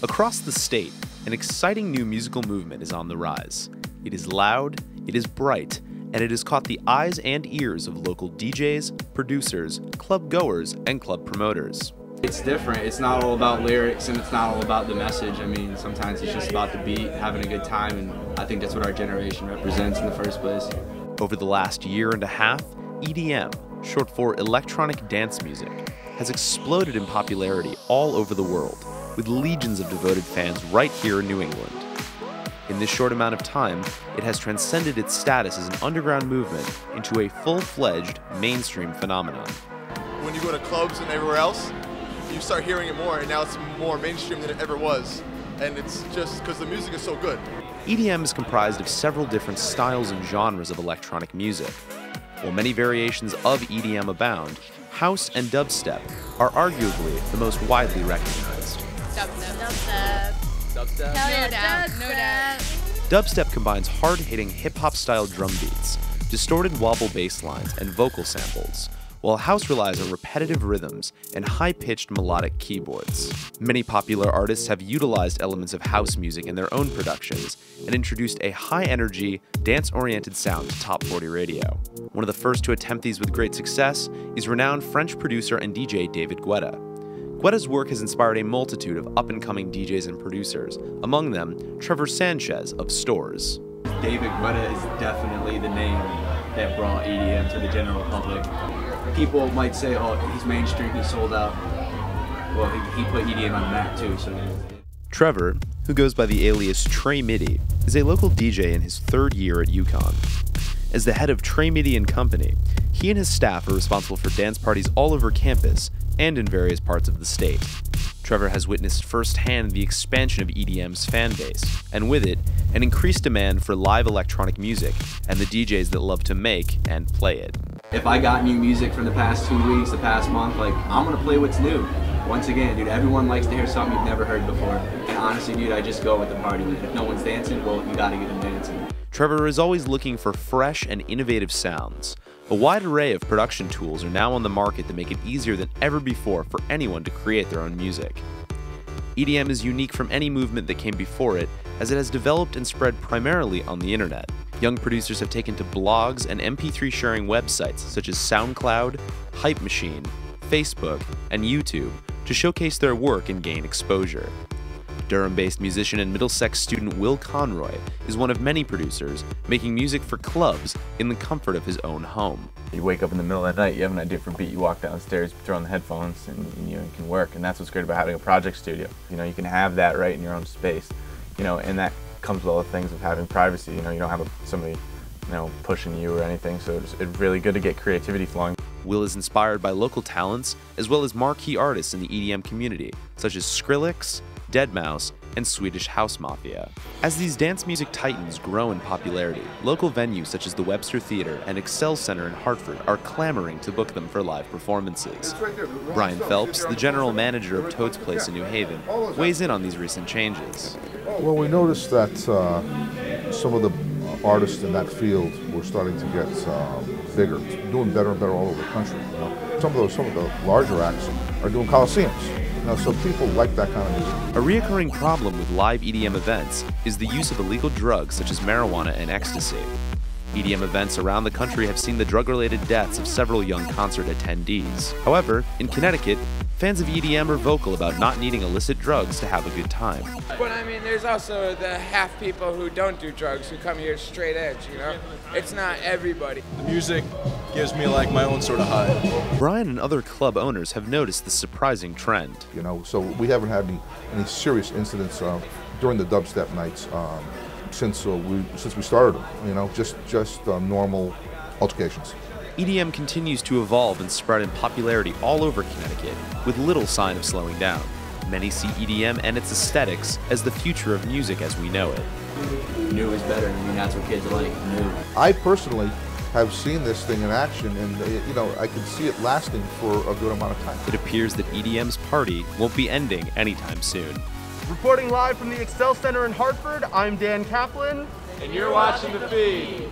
Across the state, an exciting new musical movement is on the rise. It is loud, it is bright, and it has caught the eyes and ears of local DJs, producers, club goers, and club promoters. It's different. It's not all about lyrics and it's not all about the message. I mean, sometimes it's just about the beat, having a good time, and I think that's what our generation represents in the first place. Over the last year and a half, EDM, short for electronic dance music, has exploded in popularity all over the world, with legions of devoted fans right here in New England. In this short amount of time, it has transcended its status as an underground movement into a full-fledged mainstream phenomenon. When you go to clubs and everywhere else, you start hearing it more, and now it's more mainstream than it ever was. And it's just because the music is so good. EDM is comprised of several different styles and genres of electronic music. While many variations of EDM abound, house and dubstep are arguably the most widely recognized. Dubstep. Hell yeah, no doubt. Dubstep combines hard-hitting hip-hop style drum beats, distorted wobble bass lines, and vocal samples, while house relies on repetitive rhythms and high-pitched melodic keyboards. Many popular artists have utilized elements of house music in their own productions and introduced a high-energy, dance-oriented sound to Top 40 radio. One of the first to attempt these with great success is renowned French producer and DJ David Guetta. Guetta's work has inspired a multitude of up-and-coming DJs and producers, among them Trevor Sanchez of Stores. David Guetta is definitely the name that brought EDM to the general public. People might say, oh, he's mainstream, he's sold out. Well, he put EDM on the map too, so. Trevor, who goes by the alias Trey Midi, is a local DJ in his third year at UConn. As the head of Trey Midi & Company, he and his staff are responsible for dance parties all over campus and in various parts of the state. Trevor has witnessed firsthand the expansion of EDM's fan base, and with it, an increased demand for live electronic music and the DJs that love to make and play it. If I got new music from the past 2 weeks, the past month, like, I'm gonna play what's new. Once again, dude, everyone likes to hear something you've never heard before. And honestly, dude, I just go with the party. If no one's dancing, well, you gotta get them dancing. Trevor is always looking for fresh and innovative sounds. A wide array of production tools are now on the market that make it easier than ever before for anyone to create their own music. EDM is unique from any movement that came before it, as it has developed and spread primarily on the internet. Young producers have taken to blogs and MP3 sharing websites such as SoundCloud, Hype Machine, Facebook, and YouTube to showcase their work and gain exposure. Durham-based musician and Middlesex student Will Conroy is one of many producers making music for clubs in the comfort of his own home. You wake up in the middle of the night, you have an idea for a beat, you walk downstairs, throw on the headphones, and you can work. And that's what's great about having a project studio. You know, you can have that right in your own space. You know, and that comes with all the things of having privacy. You know, you don't have somebody, pushing you or anything. So it's really good to get creativity flowing. Will is inspired by local talents as well as marquee artists in the EDM community, such as Skrillex, Deadmau5, and Swedish House Mafia. As these dance music titans grow in popularity, local venues such as the Webster Theater and Excel Center in Hartford are clamoring to book them for live performances. Brian Phelps, the general manager of Toad's Place in New Haven, weighs in on these recent changes. Well, we noticed that some of the artists in that field were starting to get bigger, doing better and better all over the country. You know? Some of the larger acts are doing coliseums. So people like that kind of music. A reoccurring problem with live EDM events is the use of illegal drugs such as marijuana and ecstasy. EDM events around the country have seen the drug-related deaths of several young concert attendees. However, in Connecticut, fans of EDM are vocal about not needing illicit drugs to have a good time. But I mean, there's also the half people who don't do drugs who come here straight edge, you know? It's not everybody. The music gives me like my own sort of high. Brian and other club owners have noticed the surprising trend. You know, so we haven't had any serious incidents during the dubstep nights since we started them. You know, just normal altercations. EDM continues to evolve and spread in popularity all over Connecticut, with little sign of slowing down. Many see EDM and its aesthetics as the future of music as we know it. New is better. I mean, that's what kids like, new. I personally have seen this thing in action, and I can see it lasting for a good amount of time. It appears that EDM's party won't be ending anytime soon. Reporting live from the Excel Center in Hartford, I'm Dan Caplan. And you're watching The Feed.